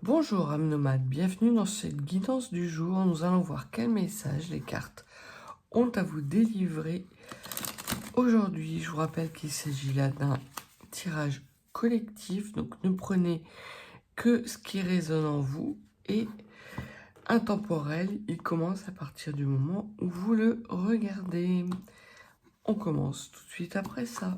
Bonjour âme nomade, bienvenue dans cette guidance du jour. Nous allons voir quel message les cartes ont à vous délivrer aujourd'hui. Je vous rappelle qu'il s'agit là d'un tirage collectif, donc ne prenez que ce qui résonne en vous et intemporel. Il commence à partir du moment où vous le regardez. On commence tout de suite après ça.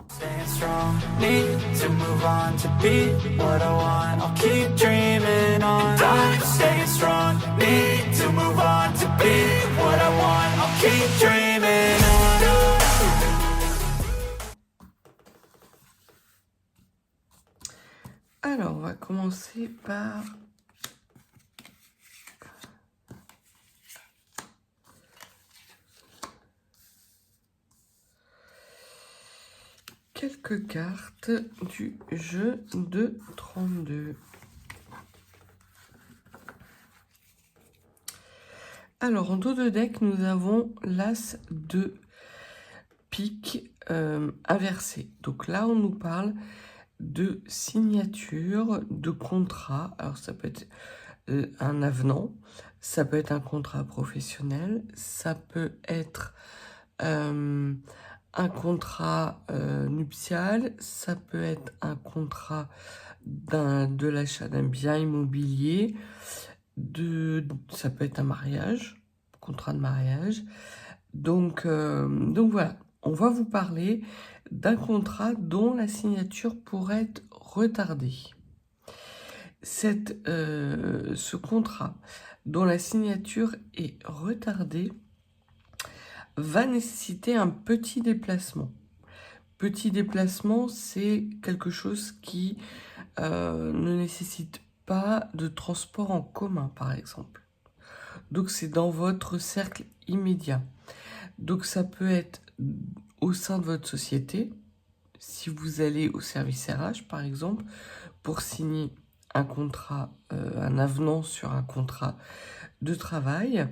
Staying strong, need to move on to be what I want. I'll keep dreaming on. I'm staying strong, need to move on to be what I want. I'll keep dreaming on. Alors, on va commencer par quelques cartes du jeu de 32. Alors, en dos de deck, nous avons l'As de pique inversé. Donc là, on nous parle de signature, de contrat. Alors, ça peut être un avenant, ça peut être un contrat professionnel, ça peut être un contrat nuptial, ça peut être un contrat de l'achat d'un bien immobilier, ça peut être un mariage, contrat de mariage. Donc voilà, on va vous parler d'un contrat dont la signature pourrait être retardée. Ce contrat dont la signature est retardée va nécessiter un petit déplacement. Petit déplacement, c'est quelque chose qui ne nécessite pas de transport en commun, par exemple. Donc, c'est dans votre cercle immédiat. Donc, ça peut être au sein de votre société, si vous allez au service RH, par exemple, pour signer un contrat, un avenant sur un contrat de travail.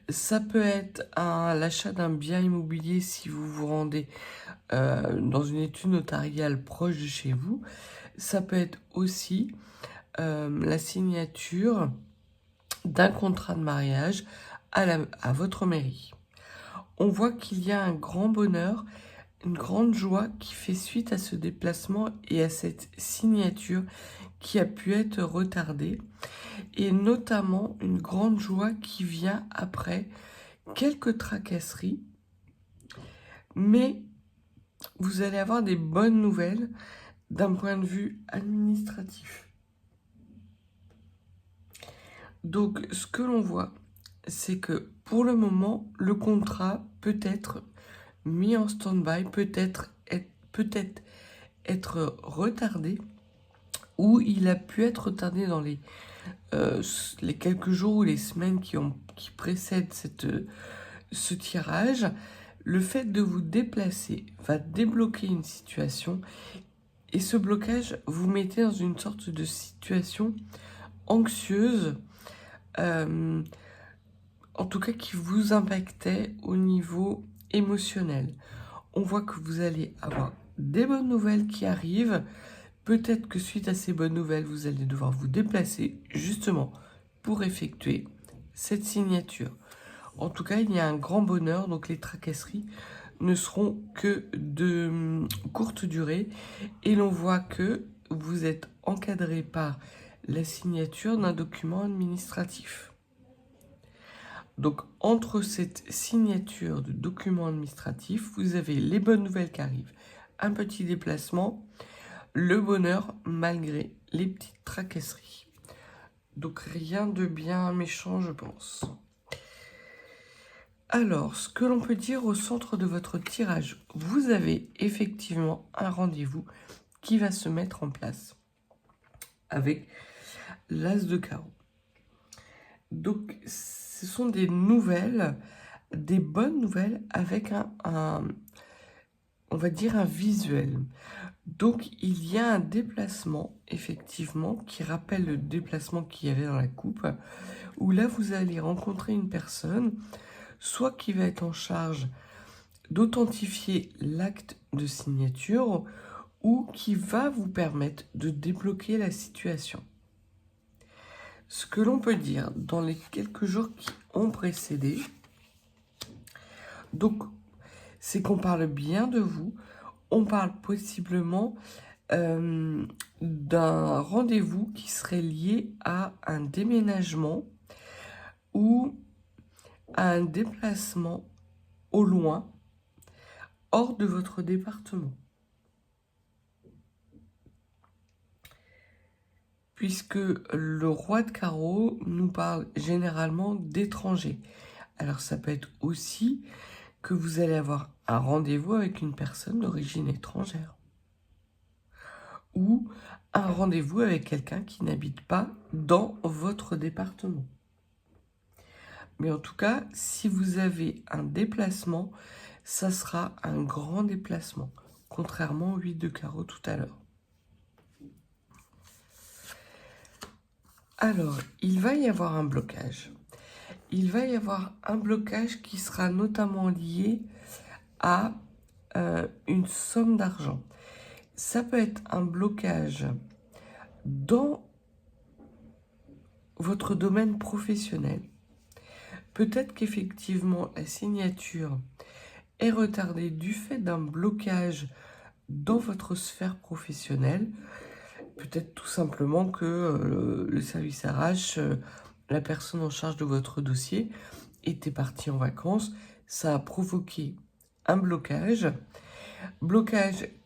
Ça peut être l'achat d'un bien immobilier si vous vous rendez dans une étude notariale proche de chez vous. Ça peut être aussi la signature d'un contrat de mariage à votre mairie. On voit qu'il y a un grand bonheur, une grande joie qui fait suite à ce déplacement et à cette signature qui a pu être retardée, et notamment une grande joie qui vient après quelques tracasseries, mais vous allez avoir des bonnes nouvelles d'un point de vue administratif. Donc, ce que l'on voit, c'est que pour le moment, le contrat peut être mis en stand-by, peut-être être retardé, ou il a pu être retardé dans les quelques jours ou les semaines qui précèdent ce tirage. Le fait de vous déplacer va débloquer une situation, et ce blocage vous mettez dans une sorte de situation anxieuse, en tout cas qui vous impactait au niveau émotionnel. On voit que vous allez avoir des bonnes nouvelles qui arrivent. Peut-être que suite à ces bonnes nouvelles, vous allez devoir vous déplacer justement pour effectuer cette signature. En tout cas, il y a un grand bonheur, donc les tracasseries ne seront que de courte durée, et l'on voit que vous êtes encadré par la signature d'un document administratif. Donc, entre cette signature de document administratif, vous avez les bonnes nouvelles qui arrivent, un petit déplacement, le bonheur malgré les petites tracasseries. Donc, rien de bien méchant, je pense. Alors, ce que l'on peut dire au centre de votre tirage, vous avez effectivement un rendez-vous qui va se mettre en place avec l'As de carreau. Donc, ce sont des nouvelles, des bonnes nouvelles avec on va dire un visuel. Donc, il y a un déplacement, effectivement, qui rappelle le déplacement qu'il y avait dans la coupe, où là, vous allez rencontrer une personne, soit qui va être en charge d'authentifier l'acte de signature, ou qui va vous permettre de débloquer la situation. Ce que l'on peut dire dans les quelques jours qui ont précédé, donc, c'est qu'on parle bien de vous, on parle possiblement d'un rendez-vous qui serait lié à un déménagement ou à un déplacement au loin, hors de votre département. Puisque le roi de carreau nous parle généralement d'étrangers. Alors ça peut être aussi que vous allez avoir un rendez-vous avec une personne d'origine étrangère. Ou un rendez-vous avec quelqu'un qui n'habite pas dans votre département. Mais en tout cas, si vous avez un déplacement, ça sera un grand déplacement, contrairement au 8 de carreau tout à l'heure. Alors, il va y avoir un blocage. Il va y avoir un blocage qui sera notamment lié à une somme d'argent. Ça peut être un blocage dans votre domaine professionnel. Peut-être qu'effectivement la signature est retardée du fait d'un blocage dans votre sphère professionnelle. Peut-être tout simplement que le service RH, la personne en charge de votre dossier, était partie en vacances. Ça a provoqué un blocage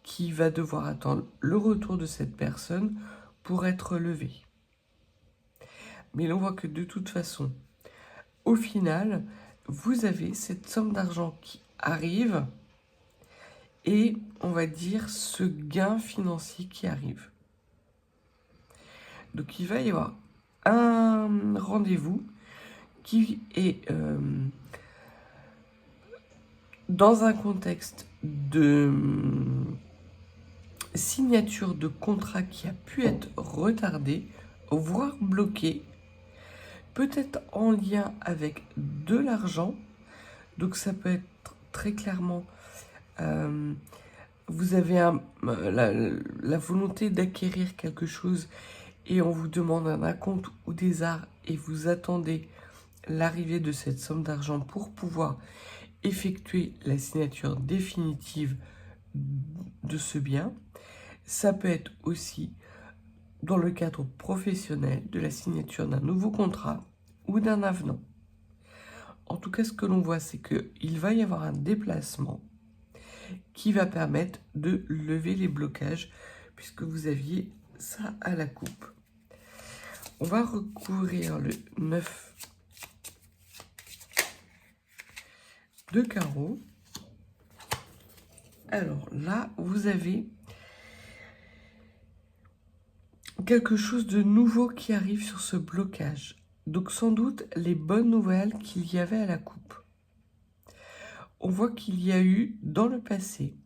qui va devoir attendre le retour de cette personne pour être levé. Mais l'on voit que de toute façon, au final, vous avez cette somme d'argent qui arrive et on va dire ce gain financier qui arrive. Donc il va y avoir un rendez-vous qui est dans un contexte de signature de contrat qui a pu être retardé, voire bloqué, peut-être en lien avec de l'argent. Donc ça peut être très clairement, vous avez la volonté d'acquérir quelque chose et on vous demande un acompte ou des arts et vous attendez l'arrivée de cette somme d'argent pour pouvoir effectuer la signature définitive de ce bien. Ça peut être aussi dans le cadre professionnel de la signature d'un nouveau contrat ou d'un avenant. En tout cas, ce que l'on voit, c'est qu'il va y avoir un déplacement qui va permettre de lever les blocages puisque vous aviez ça à la coupe. On va recouvrir le 9 de carreau. Alors là, vous avez quelque chose de nouveau qui arrive sur ce blocage. Donc sans doute les bonnes nouvelles qu'il y avait à la coupe. On voit qu'il y a eu dans le passé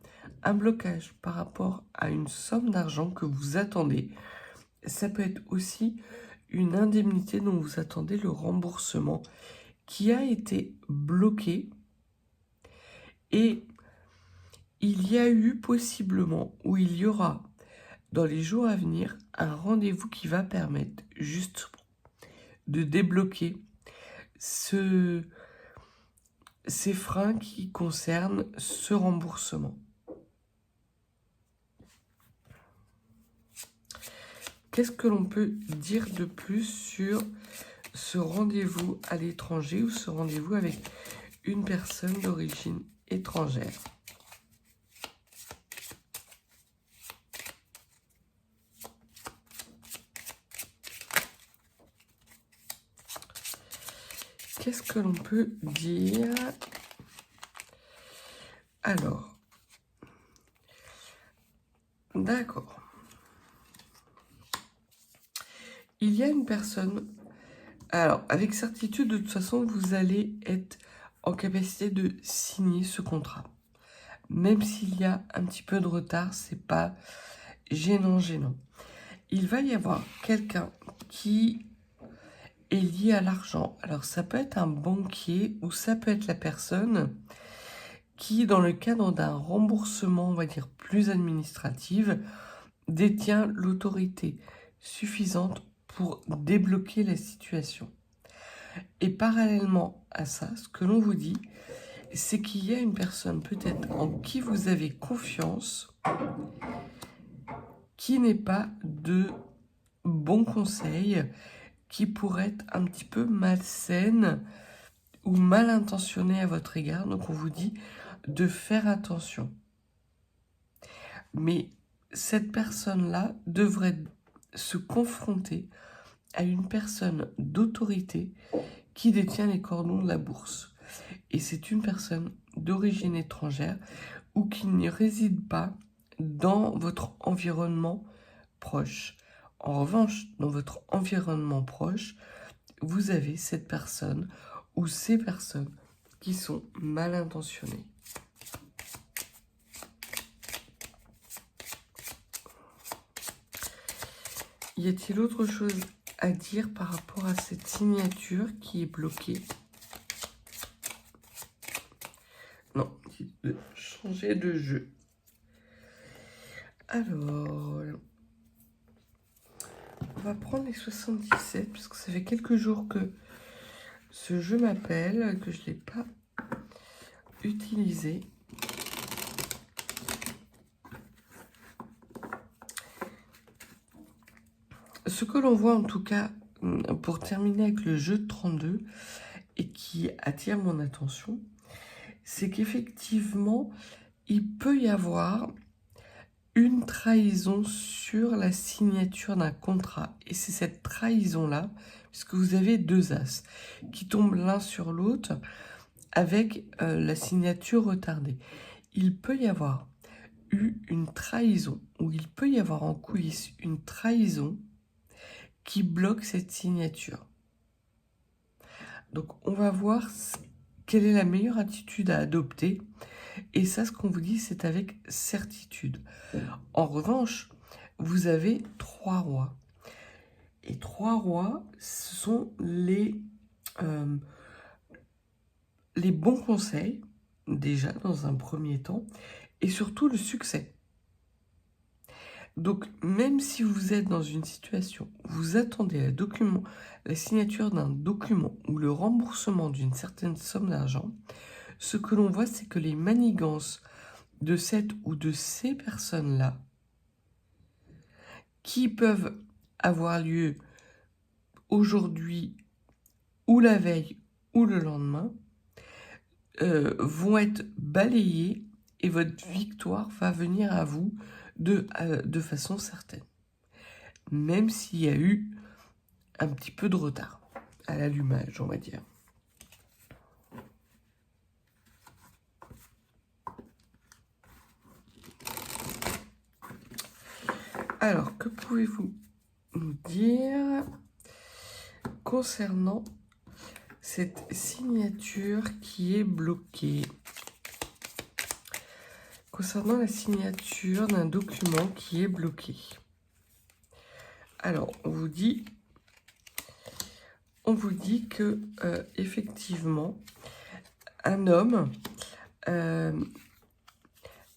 un blocage par rapport à une somme d'argent que vous attendez. Ça peut être aussi une indemnité dont vous attendez le remboursement qui a été bloqué et il y a eu possiblement ou il y aura dans les jours à venir un rendez-vous qui va permettre juste de débloquer ces freins qui concernent ce remboursement. Qu'est-ce que l'on peut dire de plus sur ce rendez-vous à l'étranger ou ce rendez-vous avec une personne d'origine étrangère ? Qu'est-ce que l'on peut dire ? Alors, d'accord. Il y a une personne, alors avec certitude de toute façon vous allez être en capacité de signer ce contrat. Même s'il y a un petit peu de retard, c'est pas gênant. Il va y avoir quelqu'un qui est lié à l'argent. Alors ça peut être un banquier ou ça peut être la personne qui, dans le cadre d'un remboursement, on va dire plus administratif, détient l'autorité suffisante pour débloquer la situation. Et parallèlement à ça, ce que l'on vous dit, c'est qu'il y a une personne peut-être en qui vous avez confiance, qui n'est pas de bons conseils, qui pourrait être un petit peu malsaine ou mal intentionnée à votre égard. Donc on vous dit de faire attention. Mais cette personne-là devrait se confronter à une personne d'autorité qui détient les cordons de la bourse. Et c'est une personne d'origine étrangère ou qui ne réside pas dans votre environnement proche. En revanche, dans votre environnement proche, vous avez cette personne ou ces personnes qui sont mal intentionnées. Y a-t-il autre chose à dire par rapport à cette signature qui est bloquée? Non, de changer de jeu. Alors, on va prendre les 77, parce que ça fait quelques jours que ce jeu m'appelle, que je ne l'ai pas utilisé. Ce que l'on voit en tout cas, pour terminer avec le jeu de 32, et qui attire mon attention, c'est qu'effectivement, il peut y avoir une trahison sur la signature d'un contrat. Et c'est cette trahison-là, puisque vous avez deux as qui tombent l'un sur l'autre avec la signature retardée. Il peut y avoir eu une trahison, ou il peut y avoir en coulisses une trahison qui bloque cette signature. Donc on va voir quelle est la meilleure attitude à adopter. Et ça, ce qu'on vous dit, c'est avec certitude. En revanche, vous avez 3 rois. Et 3 rois, ce sont les bons conseils, déjà dans un premier temps, et surtout le succès. Donc, même si vous êtes dans une situation où vous attendez la signature d'un document ou le remboursement d'une certaine somme d'argent, ce que l'on voit, c'est que les manigances de cette ou de ces personnes-là, qui peuvent avoir lieu aujourd'hui ou la veille ou le lendemain, vont être balayées et votre victoire va venir à vous de façon certaine. Même s'il y a eu un petit peu de retard à l'allumage, on va dire. Alors, que pouvez-vous nous dire concernant cette signature qui est bloquée? Concernant la signature d'un document qui est bloqué. Alors, on vous dit que effectivement, un homme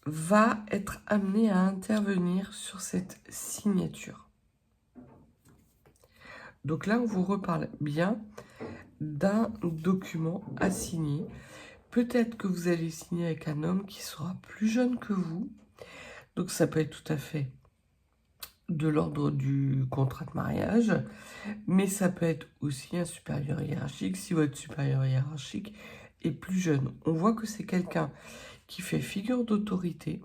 va être amené à intervenir sur cette signature. Donc là, on vous reparle bien d'un document à signer. Peut-être que vous allez signer avec un homme qui sera plus jeune que vous. Donc ça peut être tout à fait de l'ordre du contrat de mariage, mais ça peut être aussi un supérieur hiérarchique si votre supérieur hiérarchique est plus jeune. On voit que c'est quelqu'un qui fait figure d'autorité,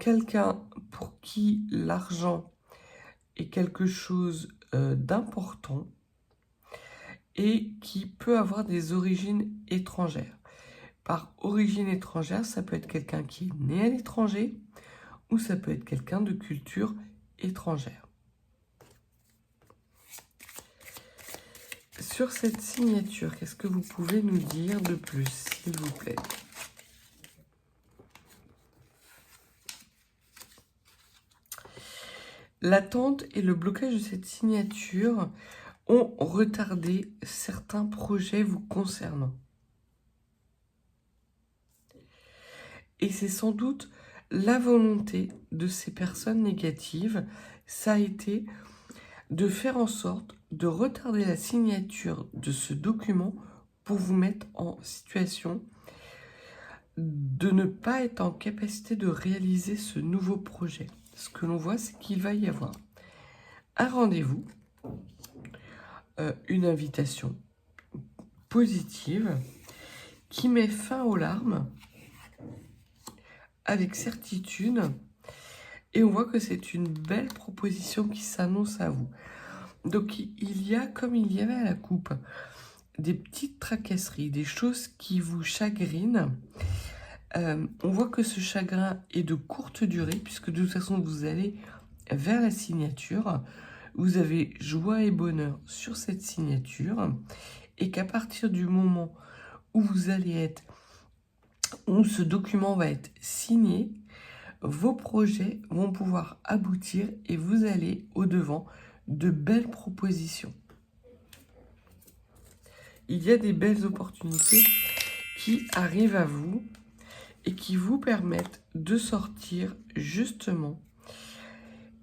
quelqu'un pour qui l'argent est quelque chose d'important et qui peut avoir des origines étrangères. Par origine étrangère, ça peut être quelqu'un qui est né à l'étranger ou ça peut être quelqu'un de culture étrangère. Sur cette signature, qu'est-ce que vous pouvez nous dire de plus, s'il vous plaît? L'attente et le blocage de cette signature ont retardé certains projets vous concernant. Et c'est sans doute la volonté de ces personnes négatives, ça a été de faire en sorte de retarder la signature de ce document pour vous mettre en situation de ne pas être en capacité de réaliser ce nouveau projet. Ce que l'on voit, c'est qu'il va y avoir un rendez-vous, une invitation positive qui met fin aux larmes avec certitude, et on voit que c'est une belle proposition qui s'annonce à vous. Donc il y a, comme il y avait à la coupe, des petites tracasseries, des choses qui vous chagrinent. On voit que ce chagrin est de courte durée, puisque de toute façon vous allez vers la signature, vous avez joie et bonheur sur cette signature, et qu'à partir du moment où vous allez être, où ce document va être signé, vos projets vont pouvoir aboutir et vous allez au-devant de belles propositions. Il y a des belles opportunités qui arrivent à vous et qui vous permettent de sortir justement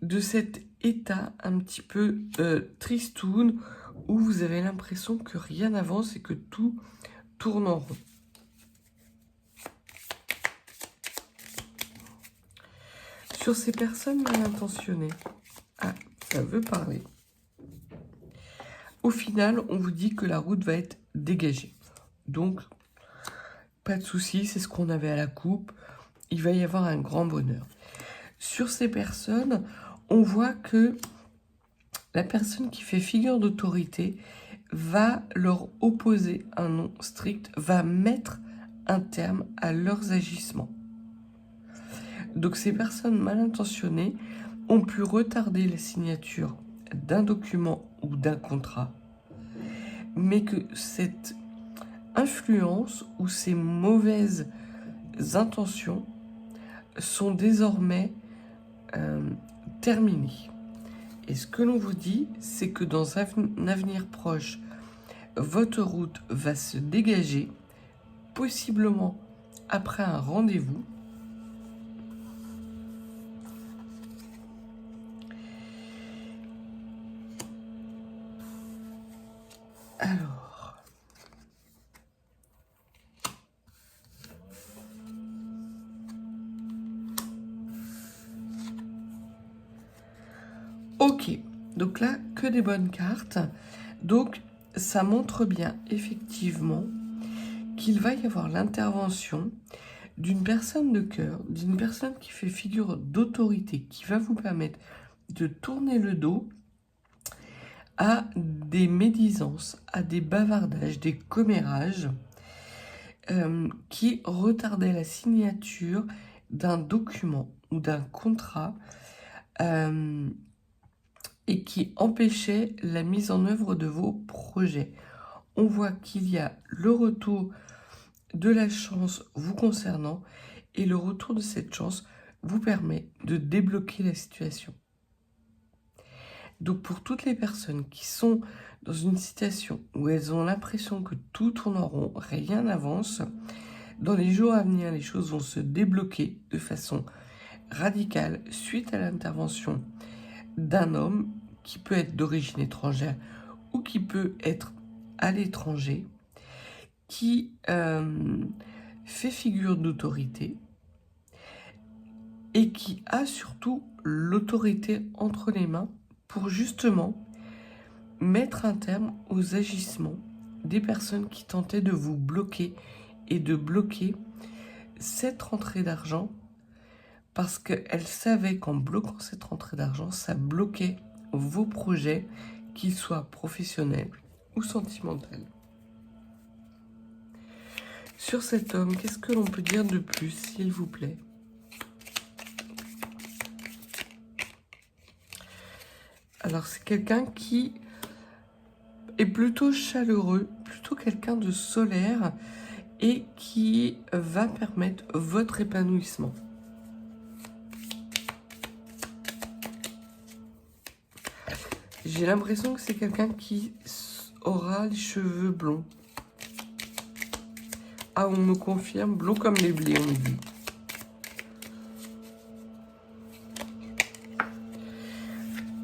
de cet état un petit peu tristoun où vous avez l'impression que rien n'avance et que tout tourne en rond. Sur ces personnes mal intentionnées, ça veut parler. Au final, on vous dit que la route va être dégagée. Donc, pas de souci, c'est ce qu'on avait à la coupe. Il va y avoir un grand bonheur. Sur ces personnes, on voit que la personne qui fait figure d'autorité va leur opposer un non strict, va mettre un terme à leurs agissements. Donc ces personnes mal intentionnées ont pu retarder la signature d'un document ou d'un contrat, mais que cette influence ou ces mauvaises intentions sont désormais terminées. Et ce que l'on vous dit, c'est que dans un avenir proche, votre route va se dégager, possiblement après un rendez-vous. Alors, ok, donc là, que des bonnes cartes. Donc, ça montre bien, effectivement, qu'il va y avoir l'intervention d'une personne de cœur, d'une personne qui fait figure d'autorité, qui va vous permettre de tourner le dos à des médisances, à des bavardages, des commérages qui retardaient la signature d'un document ou d'un contrat et qui empêchaient la mise en œuvre de vos projets. On voit qu'il y a le retour de la chance vous concernant et le retour de cette chance vous permet de débloquer la situation. Donc pour toutes les personnes qui sont dans une situation où elles ont l'impression que tout tourne en rond, rien n'avance, dans les jours à venir, les choses vont se débloquer de façon radicale suite à l'intervention d'un homme qui peut être d'origine étrangère ou qui peut être à l'étranger, qui fait figure d'autorité et qui a surtout l'autorité entre les mains pour justement mettre un terme aux agissements des personnes qui tentaient de vous bloquer et de bloquer cette rentrée d'argent parce qu'elles savaient qu'en bloquant cette rentrée d'argent, ça bloquait vos projets, qu'ils soient professionnels ou sentimentaux. Sur cet homme, qu'est-ce que l'on peut dire de plus, s'il vous plaît ? Alors, c'est quelqu'un qui est plutôt chaleureux, plutôt quelqu'un de solaire et qui va permettre votre épanouissement. J'ai l'impression que c'est quelqu'un qui aura les cheveux blonds. Ah, on me confirme, blond comme les blés, on me dit.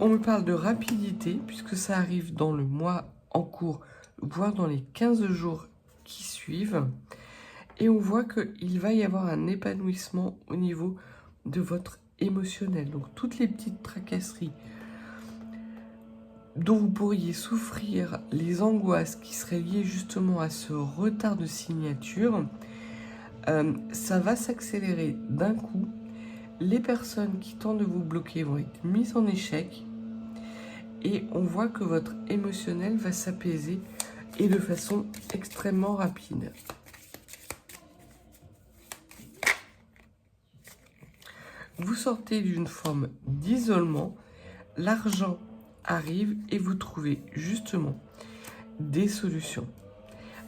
On me parle de rapidité, puisque ça arrive dans le mois en cours, voire dans les 15 jours qui suivent. Et on voit qu'il va y avoir un épanouissement au niveau de votre émotionnel. Donc toutes les petites tracasseries dont vous pourriez souffrir, les angoisses qui seraient liées justement à ce retard de signature, ça va s'accélérer d'un coup. Les personnes qui tentent de vous bloquer vont être mises en échec et on voit que votre émotionnel va s'apaiser et de façon extrêmement rapide. Vous sortez d'une forme d'isolement, l'argent arrive et vous trouvez justement des solutions.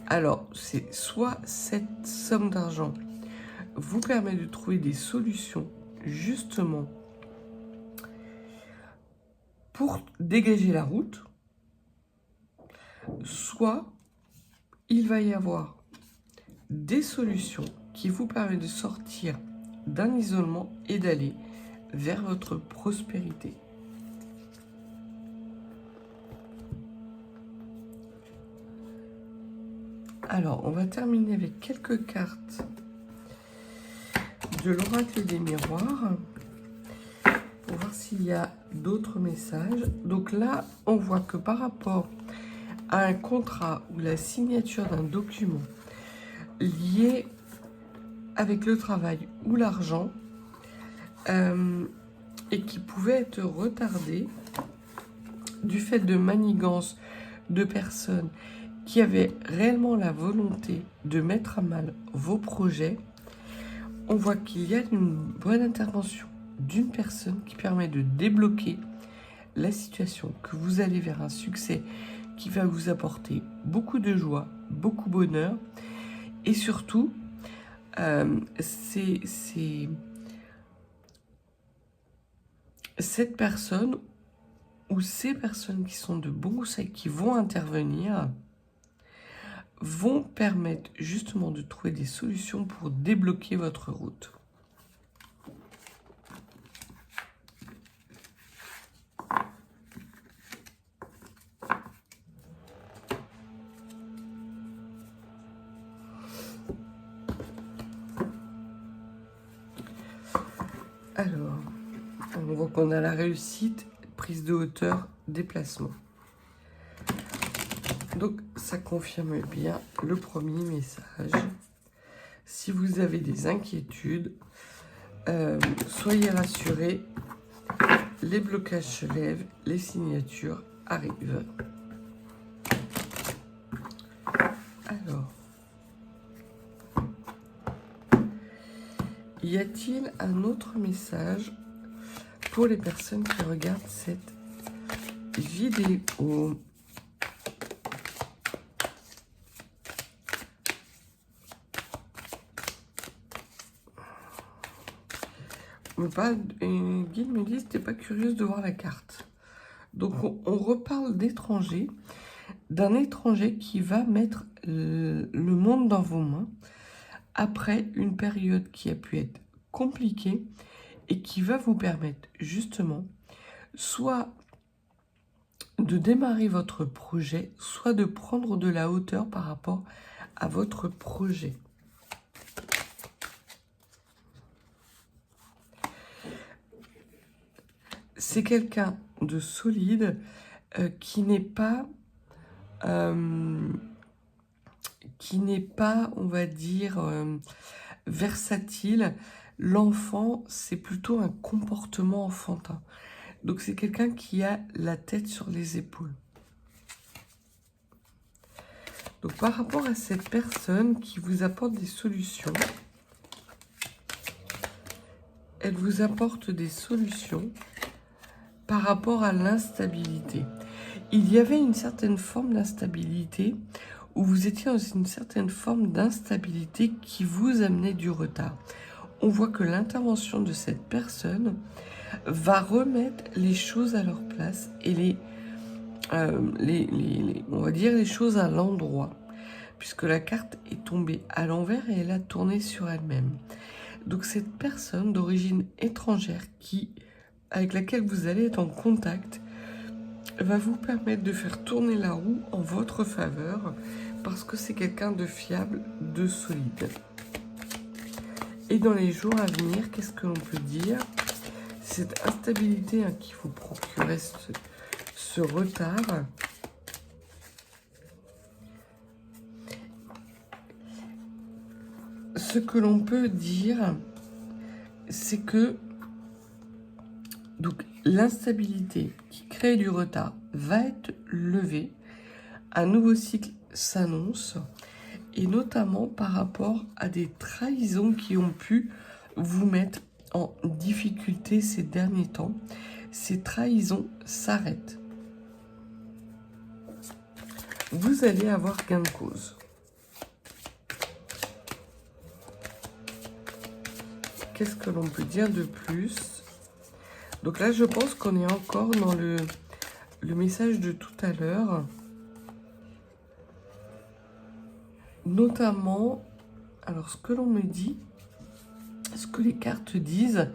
Alors, c'est soit cette somme d'argent vous permet de trouver des solutions justement pour dégager la route, soit il va y avoir des solutions qui vous permettent de sortir d'un isolement et d'aller vers votre prospérité. Alors, on va terminer avec quelques cartes de l'oracle des miroirs pour voir s'il y a d'autres messages. Donc là, on voit que par rapport à un contrat ou la signature d'un document lié avec le travail ou l'argent et qui pouvait être retardé du fait de manigances de personnes qui avaient réellement la volonté de mettre à mal vos projets, on voit qu'il y a une bonne intervention d'une personne qui permet de débloquer la situation, que vous allez vers un succès qui va vous apporter beaucoup de joie, beaucoup de bonheur, et surtout, c'est cette personne ou ces personnes qui sont de bons conseils, qui vont intervenir, vont permettre justement de trouver des solutions pour débloquer votre route. Alors, on voit qu'on a la réussite, prise de hauteur, déplacement. Donc, ça confirme bien le premier message. Si vous avez des inquiétudes, soyez rassurés, les blocages se lèvent, les signatures arrivent. Alors, y a-t-il un autre message pour les personnes qui regardent cette vidéo ? Une guide me dit, t'es pas curieuse de voir la carte. Donc on reparle d'étrangers, d'un étranger qui va mettre le monde dans vos mains après une période qui a pu être compliquée et qui va vous permettre justement soit de démarrer votre projet, soit de prendre de la hauteur par rapport à votre projet. C'est quelqu'un de solide qui n'est pas, on va dire, versatile. L'enfant, c'est plutôt un comportement enfantin. Donc c'est quelqu'un qui a la tête sur les épaules. Donc par rapport à cette personne qui vous apporte des solutions, elle vous apporte des solutions par rapport à l'instabilité. Il y avait une certaine forme d'instabilité où vous étiez dans une certaine forme d'instabilité qui vous amenait du retard. On voit que l'intervention de cette personne va remettre les choses à leur place et on va dire les choses à l'endroit, puisque la carte est tombée à l'envers et elle a tourné sur elle-même. Donc cette personne d'origine étrangère avec laquelle vous allez être en contact va vous permettre de faire tourner la roue en votre faveur parce que c'est quelqu'un de fiable, de solide. Et dans les jours à venir, qu'est-ce que l'on peut dire? Cette instabilité qui vous procurait ce retard. Ce que l'on peut dire, c'est que donc l'instabilité qui crée du retard va être levée. Un nouveau cycle s'annonce, et notamment par rapport à des trahisons qui ont pu vous mettre en difficulté ces derniers temps. Ces trahisons s'arrêtent. Vous allez avoir gain de cause. Qu'est-ce que l'on peut dire de plus? Donc là, je pense qu'on est encore dans le message de tout à l'heure. Notamment, alors ce que l'on me dit, ce que les cartes disent,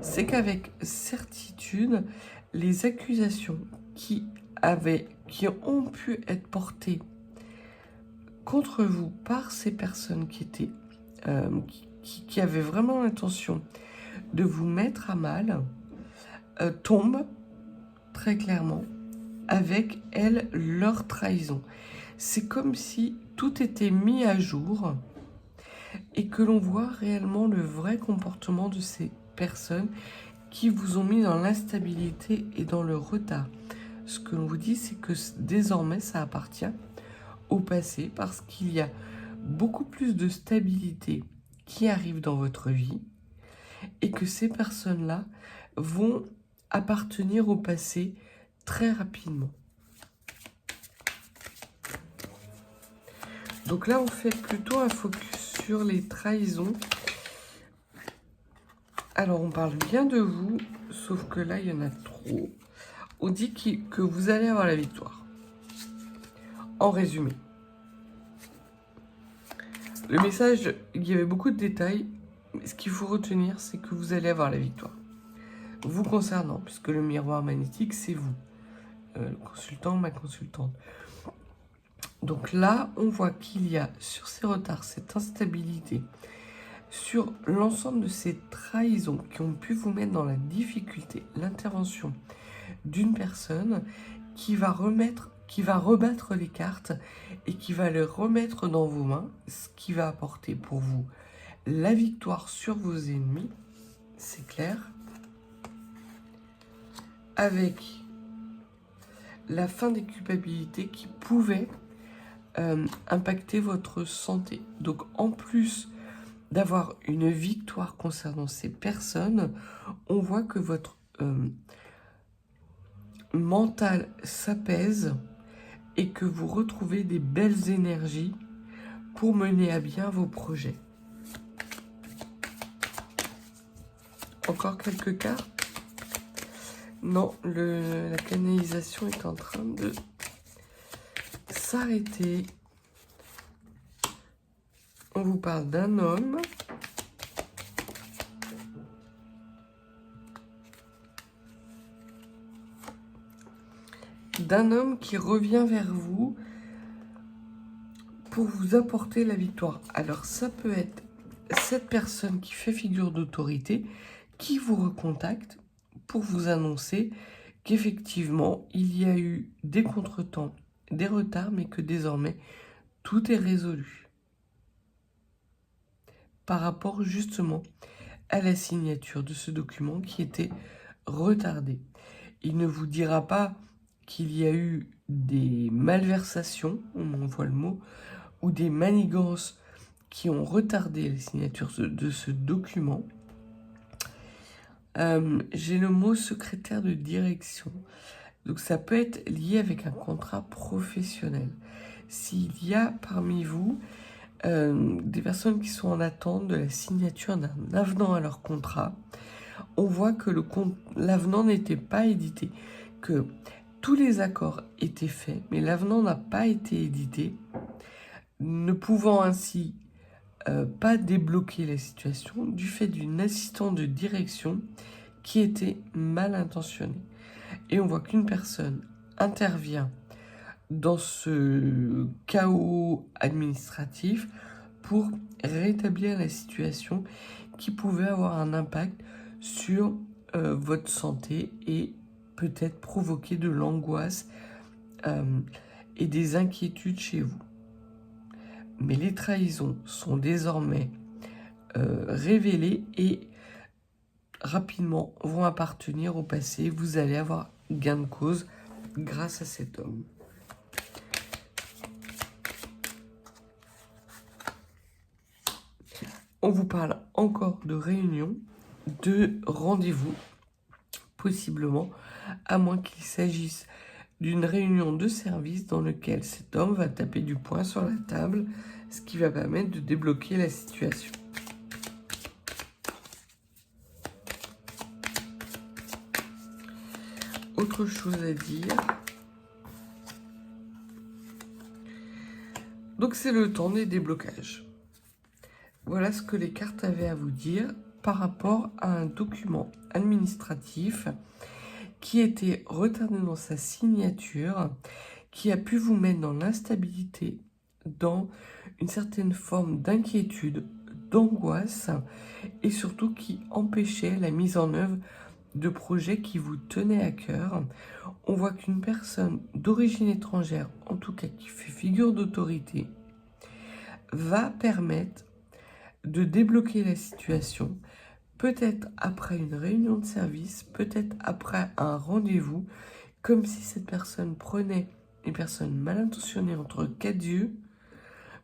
c'est qu'avec certitude, les accusations qui ont pu être portées contre vous par ces personnes qui étaient, qui avaient vraiment l'intention de vous mettre à mal, tombent très clairement avec elles leur trahison. C'est comme si tout était mis à jour et que l'on voit réellement le vrai comportement de ces personnes qui vous ont mis dans l'instabilité et dans le retard. Ce que l'on vous dit, c'est que désormais, ça appartient au passé parce qu'il y a beaucoup plus de stabilité qui arrive dans votre vie et que ces personnes-là vont appartenir au passé très rapidement. Donc là, on fait plutôt un focus sur les trahisons. Alors, on parle bien de vous, sauf que là, il y en a trop. On dit que vous allez avoir la victoire. En résumé. Le message, il y avait beaucoup de détails. Mais ce qu'il faut retenir, c'est que vous allez avoir la victoire. Vous concernant, puisque le miroir magnétique, c'est vous. Le consultant, ma consultante. Donc là, on voit qu'il y a sur ces retards, cette instabilité, sur l'ensemble de ces trahisons qui ont pu vous mettre dans la difficulté, l'intervention d'une personne qui va rebattre les cartes et qui va les remettre dans vos mains, ce qui va apporter pour vous la victoire sur vos ennemis, c'est clair, avec la fin des culpabilités qui pouvaient impacter votre santé. Donc en plus d'avoir une victoire concernant ces personnes, on voit que votre mental s'apaise et que vous retrouvez des belles énergies pour mener à bien vos projets. Encore quelques cartes? Non, la canalisation est en train de s'arrêter. On vous parle d'un homme. D'un homme qui revient vers vous pour vous apporter la victoire. Alors ça peut être cette personne qui fait figure d'autorité qui vous recontacte pour vous annoncer qu'effectivement il y a eu des contretemps, des retards, mais que désormais tout est résolu par rapport justement à la signature de ce document qui était retardé. Il ne vous dira pas qu'il y a eu des malversations, on envoie le mot, ou des manigances qui ont retardé la signature de ce document. J'ai le mot secrétaire de direction. Donc ça peut être lié avec un contrat professionnel. S'il y a parmi vous des personnes qui sont en attente de la signature d'un avenant à leur contrat, on voit que l'avenant n'était pas édité, que tous les accords étaient faits, mais l'avenant n'a pas été édité, ne pouvant ainsi pas débloquer la situation du fait d'une assistante de direction qui était mal intentionnée. Et on voit qu'une personne intervient dans ce chaos administratif pour rétablir la situation qui pouvait avoir un impact sur votre santé et peut-être provoquer de l'angoisse et des inquiétudes chez vous. Mais les trahisons sont désormais révélées et rapidement vont appartenir au passé. Vous allez avoir gain de cause grâce à cet homme. On vous parle encore de réunion, de rendez-vous, possiblement, à moins qu'il s'agisse d'une réunion de service dans laquelle cet homme va taper du poing sur la table, ce qui va permettre de débloquer la situation. Autre chose à dire. Donc c'est le temps des déblocages. Voilà ce que les cartes avaient à vous dire par rapport à un document administratif qui était retardé dans sa signature, qui a pu vous mettre dans l'instabilité, dans une certaine forme d'inquiétude, d'angoisse, et surtout qui empêchait la mise en œuvre de projets qui vous tenaient à cœur. On voit qu'une personne d'origine étrangère, en tout cas qui fait figure d'autorité, va permettre de débloquer la situation, peut-être après une réunion de service, peut-être après un rendez-vous, comme si cette personne prenait les personnes mal intentionnées entre quatre yeux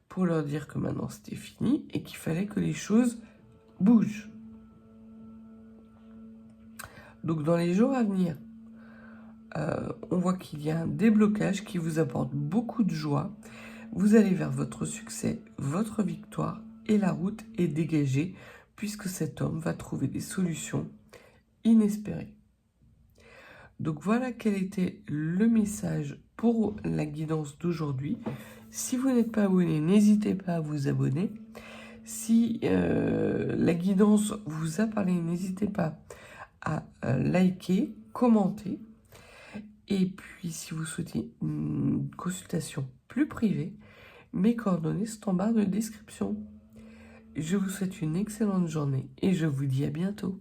pour leur dire que maintenant c'était fini et qu'il fallait que les choses bougent. Donc dans les jours à venir, on voit qu'il y a un déblocage qui vous apporte beaucoup de joie. Vous allez vers votre succès, votre victoire, et la route est dégagée puisque cet homme va trouver des solutions inespérées. Donc voilà quel était le message pour la guidance d'aujourd'hui. Si vous n'êtes pas abonné, n'hésitez pas à vous abonner. Si la guidance vous a parlé, n'hésitez pas à liker, commenter. Et puis si vous souhaitez une consultation plus privée, mes coordonnées sont en barre de description. Je vous souhaite une excellente journée et je vous dis à bientôt.